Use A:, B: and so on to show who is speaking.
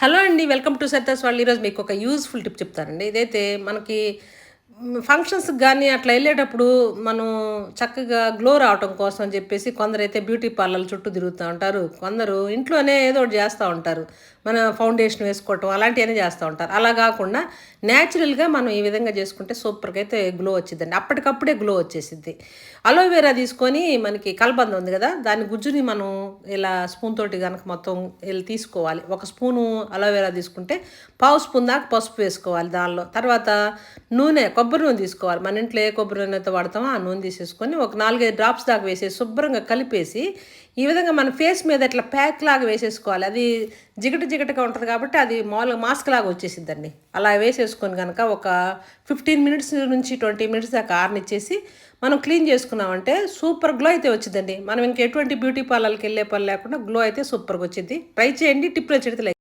A: Hello అండి. Welcome to Sarita's world. ఈరోజు మీకు ఒక యూజ్‌ఫుల్ టిప్ చెప్తానండి. ఇదైతే మనకి ఫంక్షన్స్‌కి గానీ అట్లా ఎళ్ళేటప్పుడు మనం చక్కగా గ్లో రావటం కోసం అని జెప్పేసి కొందరైతే బ్యూటీ పార్లర్‌ల చుట్టూ తిరుగుతా ఉంటారు. కొందరు ఇంట్లోనే ఏదో ఒకటి జేస్తా ఉంటారు. మన ఫౌండేషన్ వేసుకోవటం అలాంటియన్నీ జేస్తా ఉంటారు. అలా గాకుండా నేచురల్‌గా మనం ఈ విధంగా జేసుకుంటే సూపర్‌గా అయితే గ్లో వచ్చిద్దండి. అప్పటికప్పుడే గ్లో వచ్చేసిద్ది. అలోవెరా తీసుకొని మనకి కలబంద ఉంది గదా! దాని గుజ్జుని మనం ఇలా స్పూన్ తోటి గనక మొత్తం తీసుకోవాలి. ఒక స్పూను అలోవెరా తీసుకుంటే పావు స్పూన్ దాకా పసుపు వేసుకోవాలి దానిలో. తర్వాత నూనె, కొబ్బరి నూనె తీసుకోవాలి. మన ఇంట్లో ఏ కొబ్బరి నూనె అయితే వాడతామో ఆ నూనె తీసేసుకొని ఒక 4, 5 డ్రాప్స్ దాకా వేసేసి శుభ్రంగా కలిపేసి ఈ విధంగా మన ఫేస్ మీద ఇట్లా ప్యాక్ లాగా వేసేసుకోవాలి. అది జిగటగా ఉంటది కాబట్టి అది మామూలుగా మాస్క్ లాగా వచ్చేసిద్దండి. అలా వేసేసుకొని గనక ఒక 15 మినిట్స్ నుంచి 20 మినిట్స్ దాకా ఆరనిచ్చేసి మనం క్లీన్ చేసుకున్నామంటే సూపర్ గ్లో అయితే వచ్చిద్దండి. మనం ఇంక ఎటువంటి బ్యూటీ పార్లర్‌కి ఎళ్ళే పని లేకుండా గ్లో అయితే సూపర్‌గా వచ్చిద్ది. ట్రై చేయండి. టిప్ నచ్చితే లైక్